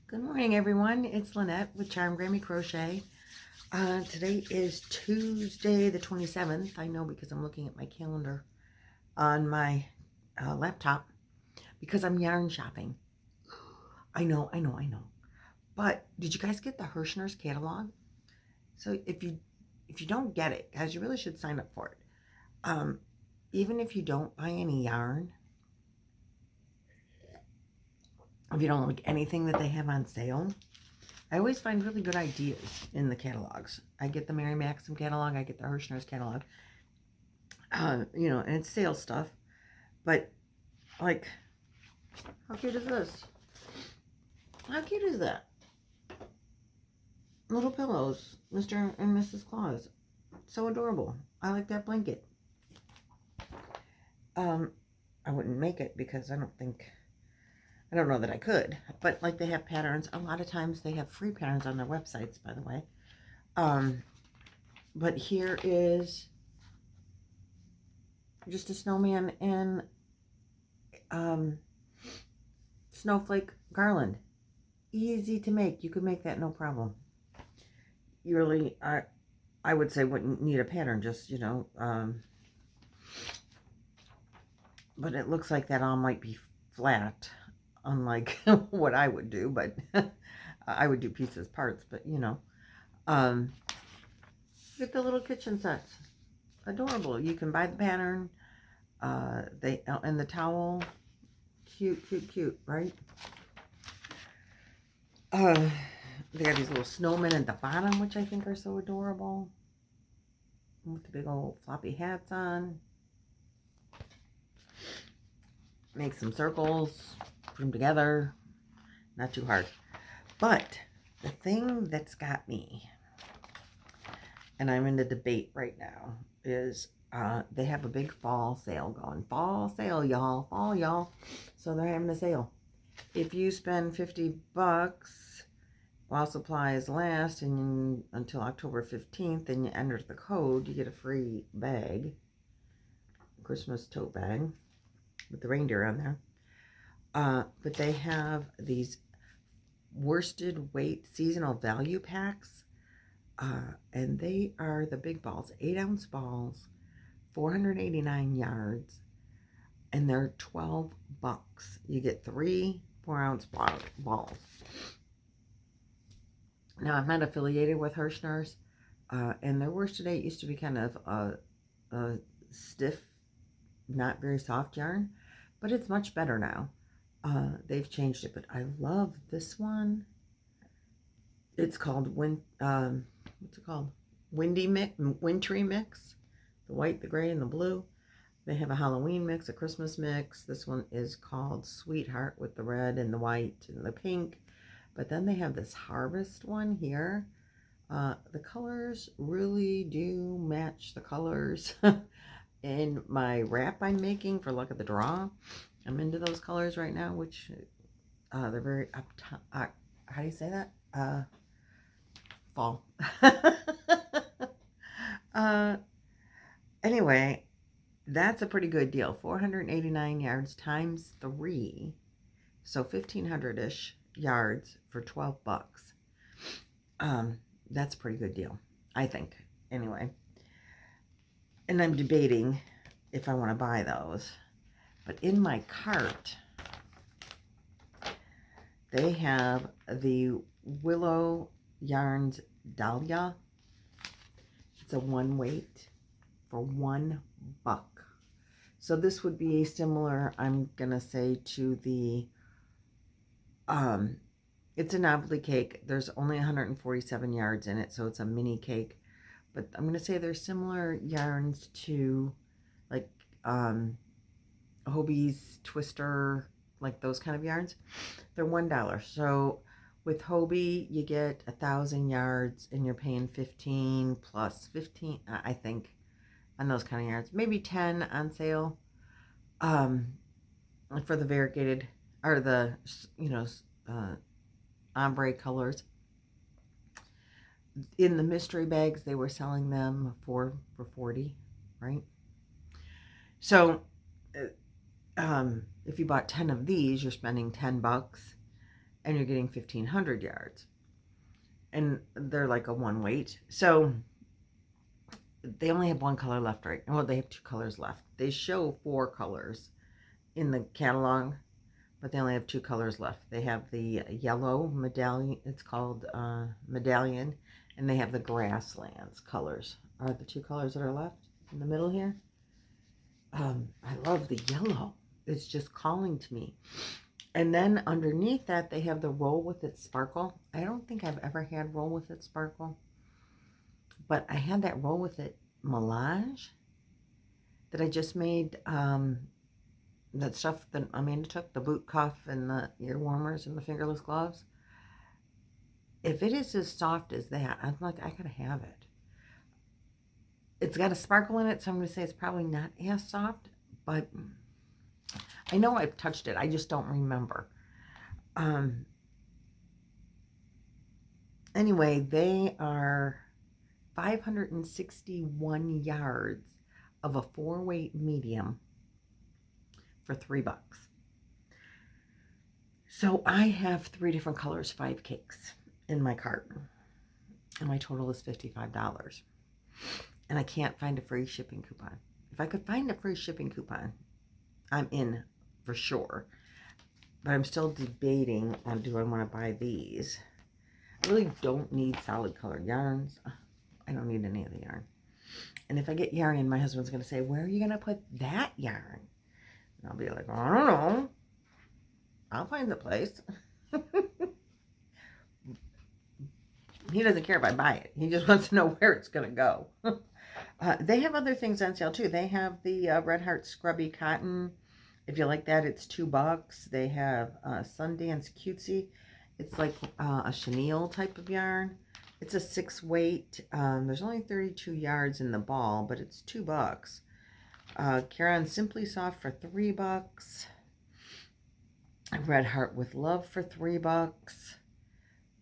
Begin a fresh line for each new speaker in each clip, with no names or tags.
Good morning, everyone. It's Lynette with Charm Grammy Crochet. Today is Tuesday the 27th. I know because I'm looking at my calendar on my laptop because I'm yarn shopping. I know. But did you guys get the Herrschners catalog? So if you don't get it, guys, you really should sign up for it. Even if you don't buy any yarn, if you don't like anything that they have on sale, I always find really good ideas in the catalogs. I get the Mary Maxim catalog, I get the Herrschners catalog, and it's sale stuff. But, like, how cute is this? How cute is that? Little pillows, Mr. and Mrs. Claus. So adorable. I like that blanket. I wouldn't make it because I don't know that I could, but like they have patterns. A lot of times they have free patterns on their websites, by the way. But here is just a snowman and snowflake garland. Easy to make. You could make that no problem. You really, I would say wouldn't need a pattern, just, but it looks like that all might be flat, unlike what I would do, but I would do pieces, parts, but get the little kitchen sets. Adorable. You can buy the pattern, and the towel. Cute, right? They got these little snowmen at the bottom, which I think are so adorable, with the big old floppy hats on. Make some circles, put them together. Not too hard. But the thing that's got me, and I'm in the debate right now, is they have a big fall sale going. Fall sale, y'all. Fall, y'all. So they're having a sale. If you spend $50 while supplies last and until October 15th, and you enter the code, you get a free bag, Christmas tote bag with the reindeer on there. But they have these worsted weight seasonal value packs, and they are the big balls, 8-ounce balls, 489 yards, and they're $12. You get 3 4-ounce balls. Now, I'm not affiliated with Herrschners, and their worsted weight used to be kind of a stiff, not very soft yarn, but it's much better now. They've changed it, but I love this one. It's called what's it called? Wintry mix. The white, the gray, and the blue. They have a Halloween mix, a Christmas mix. This one is called Sweetheart with the red and the white and the pink. But then they have this harvest one here. The colors really do match the colors in my wrap I'm making for Luck of the Draw. I'm into those colors right now, which they're very up top. How do you say that? Fall. Anyway, that's a pretty good deal. 489 yards times 3, so 1,500-ish yards for $12. That's a pretty good deal, I think. Anyway, and I'm debating if I want to buy those. But in my cart, they have the Willow Yarns Dahlia. It's a 1 weight for $1. So this would be a similar, I'm gonna say, to the it's a novelty cake. There's only 147 yards in it, so it's a mini cake. But I'm gonna say they're similar yarns to like Hobie's Twister, like those kind of yarns. They're $1. So with Hobie, you get 1,000 yards, and you're paying 15 plus 15, I think, on those kind of yards. Maybe 10 on sale. For the variegated or the ombre colors. In the mystery bags, they were selling them for 40, right? So if you bought 10 of these, you're spending $10. and you're getting 1,500 yards. And they're like a one weight. So they only have one color left, right? Well, they have two colors left. They show 4 colors in the catalog, but they only have 2 colors left. They have the yellow medallion, it's called medallion, and they have the grasslands colors are the 2 colors that are left in the middle here. I love the yellow. It's just calling to me. And then underneath that, they have the Roll With It Sparkle. I don't think I've ever had Roll With It Sparkle, but I had that Roll With It Melange that I just made. That stuff that Amanda took, the boot cuff and the ear warmers and the fingerless gloves. If it is as soft as that, I'm like, I gotta have it. It's got a sparkle in it, so I'm gonna say it's probably not as soft, but I know I've touched it. I just don't remember. Anyway, they are 561 yards of a 4-weight medium for $3. So I have 3 different colors, 5 cakes in my cart, and my total is $55. And I can't find a free shipping coupon. If I could find a free shipping coupon, I'm in for sure. But I'm still debating on, do I want to buy these? I really don't need solid colored yarns. I don't need any of the yarn. And if I get yarn in, my husband's going to say, where are you going to put that yarn? And I'll be like, I don't know. I'll find the place. He doesn't care if I buy it. He just wants to know where it's going to go. They have other things on sale too. They have the Red Heart Scrubby Cotton. If you like that, it's $2. They have Sundance Cutesy. It's like a chenille type of yarn. It's a 6-weight. There's only 32 yards in the ball, but it's $2. Caron Simply Soft for $3. Red Heart with Love for $3.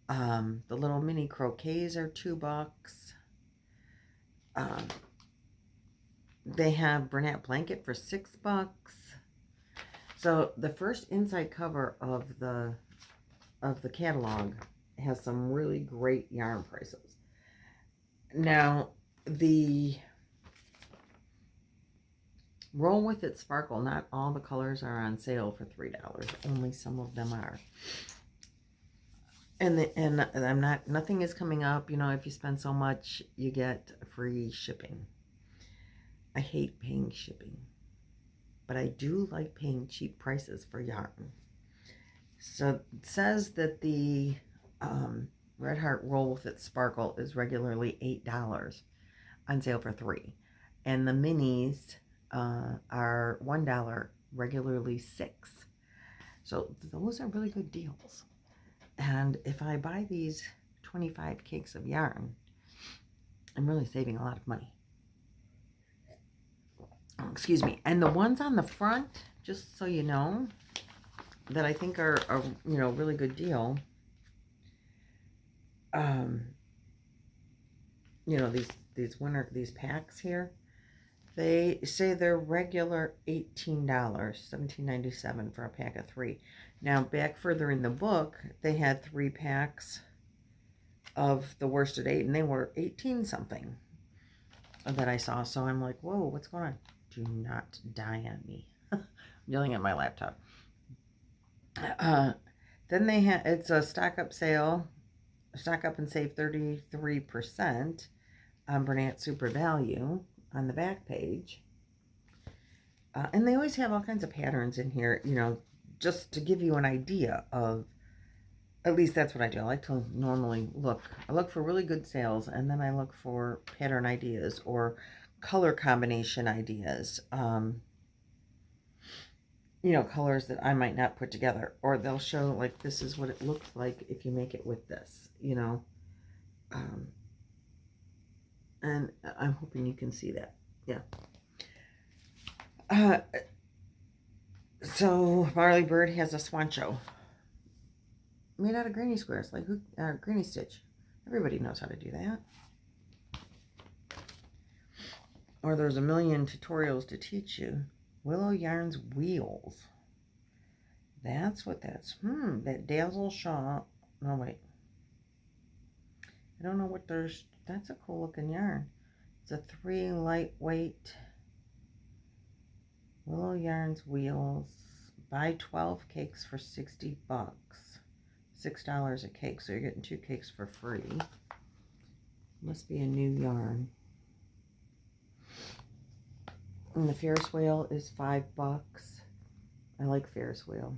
The little mini croquets are $2. They have Bernat Blanket for $6. So the first inside cover of the catalog has some really great yarn prices. Now, the Roll With It Sparkle, not all the colors are on sale for $3. Only some of them are. And I'm not, nothing is coming up. You know, if you spend so much, you get free shipping. I hate paying shipping, but I do like paying cheap prices for yarn. So it says that the Red Heart Roll With It Sparkle is regularly $8, on sale for $3. And the minis are $1, regularly $6. So those are really good deals. And if I buy these 25 cakes of yarn, I'm really saving a lot of money. Oh, excuse me. And the ones on the front, just so you know, that I think are you know, really good deal. You know, these packs here, they say they're regular $18, $17.97 for a pack of 3. Now, back further in the book, they had 3 packs of the worsted 8, and they were 18 something that I saw. So I'm like, whoa, what's going on? Do not die on me. I'm yelling at my laptop. Then they had, it's a stock up sale, stock up and save 33% on Bernat Super Value on the back page. And they always have all kinds of patterns in here, you know, just to give you an idea of, at least that's what I do. I like to normally look. I look for really good sales, and then I look for pattern ideas or color combination ideas. You know, colors that I might not put together. Or they'll show, like, this is what it looks like if you make it with this, you know. And I'm hoping you can see that. Yeah. So Marley Bird has a swancho made out of granny squares, like granny stitch. Everybody knows how to do that. Or there's a million tutorials to teach you. Willow Yarns Wheels. That's what that's. That Dazzle Shawl. No, wait. I don't know what there's. That's a cool looking yarn. It's a 3 lightweight Willow Yarns wheels. Buy 12 cakes for $60. $6 a cake, so you're getting 2 cakes for free. Must be a new yarn. And the Ferris wheel is $5. I like Ferris wheel.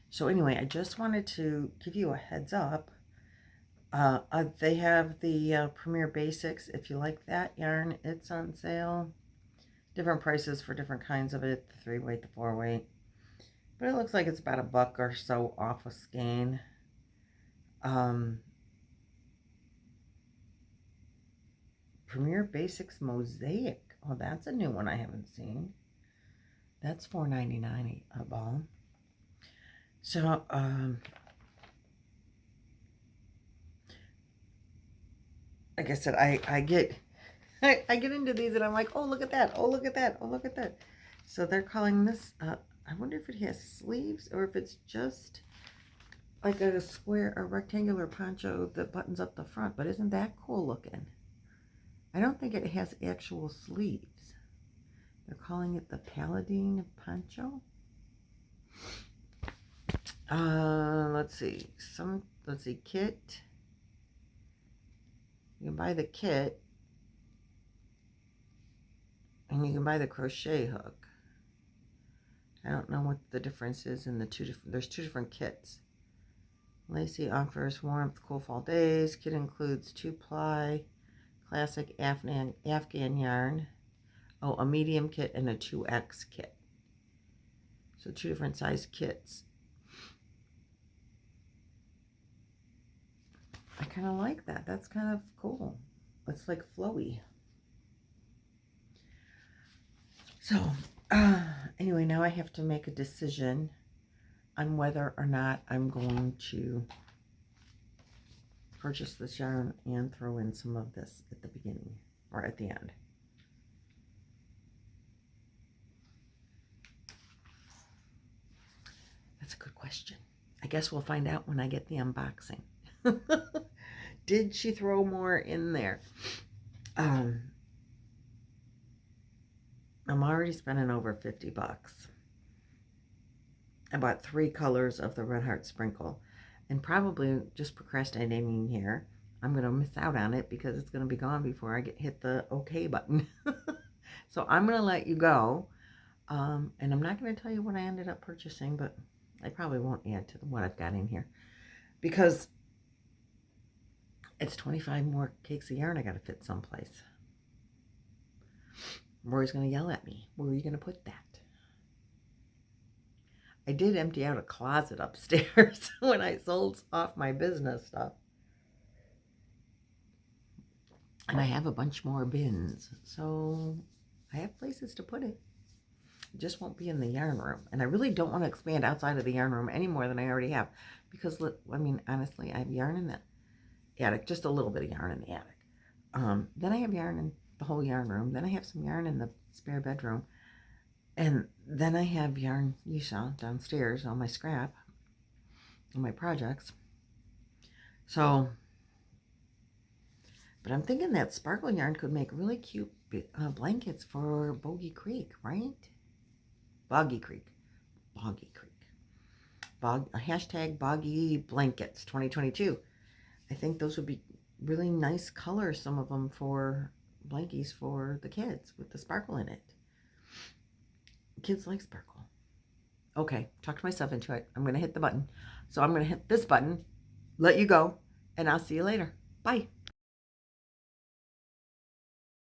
So anyway, I just wanted to give you a heads up. They have the Premier Basics. If you like that yarn, it's on sale. Different prices for different kinds of it. The 3-weight, the 4-weight. But it looks like it's about $1 or so off a skein. Premier Basics Mosaic. Oh, that's a new one I haven't seen. That's $4.99 a ball. So, like I said, I get into these and I'm like, oh, look at that. Oh, look at that. Oh, look at that. So they're calling this, I wonder if it has sleeves or if it's just like a square, a rectangular poncho that buttons up the front. But isn't that cool looking? I don't think it has actual sleeves. They're calling it the Paladine poncho. Let's see. Kit. You can buy the kit. And you can buy the crochet hook. I don't know what the difference is in the two different. There's 2 different kits. Lacey offers warmth, cool fall days. Kit includes 2-ply classic Afghan yarn. Oh, a medium kit and a 2X kit. So 2 different size kits. I kind of like that. That's kind of cool. It's like flowy. So, anyway, now I have to make a decision on whether or not I'm going to purchase this yarn and throw in some of this at the beginning or at the end. That's a good question. I guess we'll find out when I get the unboxing. Did she throw more in there? I'm already spending over $50. I bought 3 colors of the Red Heart Sprinkle, and probably just procrastinating here. I'm going to miss out on it because it's going to be gone before I hit the OK button. So I'm going to let you go, and I'm not going to tell you what I ended up purchasing, but I probably won't add to what I've got in here because it's 25 more cakes of yarn I got to fit someplace. Rory's going to yell at me. Where are you going to put that? I did empty out a closet upstairs when I sold off my business stuff. And I have a bunch more bins. So I have places to put it. It just won't be in the yarn room. And I really don't want to expand outside of the yarn room any more than I already have. Because, I mean, honestly, I have yarn in the attic. Just a little bit of yarn in the attic. Then I have yarn in the whole yarn room. Then I have some yarn in the spare bedroom. And then I have yarn, you saw, downstairs, all my scrap, and my projects. So, but I'm thinking that sparkle yarn could make really cute blankets for Boggy Creek, right? Boggy Creek. Hashtag Boggy Blankets 2022. I think those would be really nice colors, some of them for blankies for the kids with the sparkle in it. Kids like sparkle. Okay, talked myself into it. I'm going to hit the button. So I'm going to hit this button, let you go, and I'll see you later. Bye.